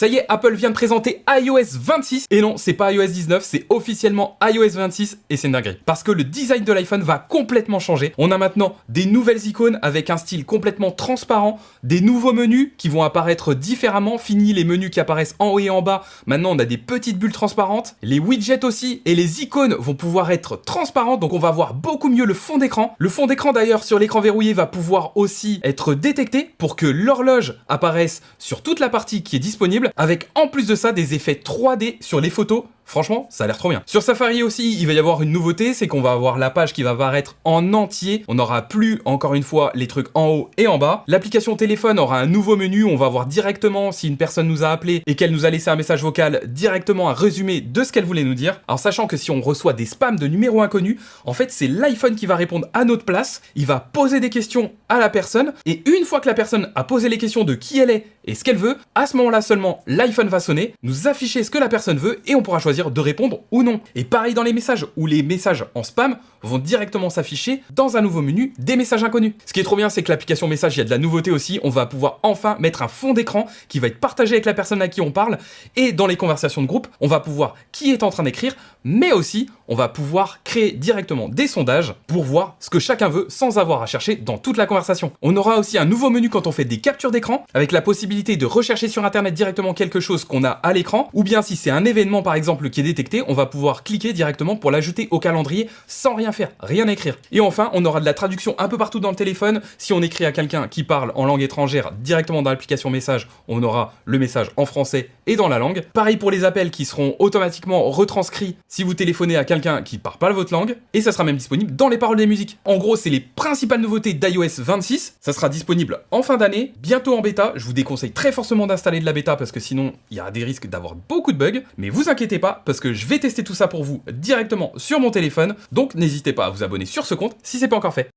Ça y est, Apple vient de présenter iOS 26. Et non, c'est pas iOS 19, c'est officiellement iOS 26 et c'est une dinguerie. Parce que le design de l'iPhone va complètement changer. On a maintenant des nouvelles icônes avec un style complètement transparent, des nouveaux menus qui vont apparaître différemment. Fini les menus qui apparaissent en haut et en bas. Maintenant, on a des petites bulles transparentes. Les widgets aussi et les icônes vont pouvoir être transparentes. Donc, on va voir beaucoup mieux le fond d'écran. Le fond d'écran d'ailleurs sur l'écran verrouillé va pouvoir aussi être détecté pour que l'horloge apparaisse sur toute la partie qui est disponible. Avec en plus de ça des effets 3D sur les photos. Franchement, ça a l'air trop bien. Sur Safari aussi, il va y avoir une nouveauté, c'est qu'on va avoir la page qui va apparaître en entier. On n'aura plus, encore une fois, les trucs en haut et en bas. L'application téléphone aura un nouveau menu. On va voir directement si une personne nous a appelé et qu'elle nous a laissé un message vocal, directement un résumé de ce qu'elle voulait nous dire. Alors sachant que si on reçoit des spams de numéros inconnus, en fait, c'est l'iPhone qui va répondre à notre place. Il va poser des questions à la personne et une fois que la personne a posé les questions de qui elle est et ce qu'elle veut, à ce moment-là seulement, l'iPhone va sonner, nous afficher ce que la personne veut et on pourra choisir de répondre ou non. Et pareil dans les messages, où les messages en spam vont directement s'afficher dans un nouveau menu des messages inconnus. Ce qui est trop bien, c'est que l'application message, il y a de la nouveauté aussi. On va pouvoir enfin mettre un fond d'écran qui va être partagé avec la personne à qui on parle. Et dans les conversations de groupe, on va pouvoir qui est en train d'écrire, mais aussi on va pouvoir créer directement des sondages pour voir ce que chacun veut sans avoir à chercher dans toute la conversation. On aura aussi un nouveau menu quand on fait des captures d'écran, avec la possibilité de rechercher sur internet directement quelque chose qu'on a à l'écran, ou bien si c'est un événement par exemple qui est détecté, on va pouvoir cliquer directement pour l'ajouter au calendrier sans rien faire, rien écrire. Et enfin, on aura de la traduction un peu partout dans le téléphone. Si on écrit à quelqu'un qui parle en langue étrangère directement dans l'application message, on aura le message en français et dans la langue. Pareil pour les appels qui seront automatiquement retranscrits si vous téléphonez à quelqu'un qui ne parle pas votre langue, et ça sera même disponible dans les paroles des musiques. En gros, c'est les principales nouveautés d'iOS 26. Ça sera disponible en fin d'année, bientôt en bêta. Je vous déconseille très fortement d'installer de la bêta parce que sinon, il y a des risques d'avoir beaucoup de bugs. Mais vous inquiétez pas parce que je vais tester tout ça pour vous directement sur mon téléphone. Donc n'hésitez pas à vous abonner sur ce compte si c'est pas encore fait.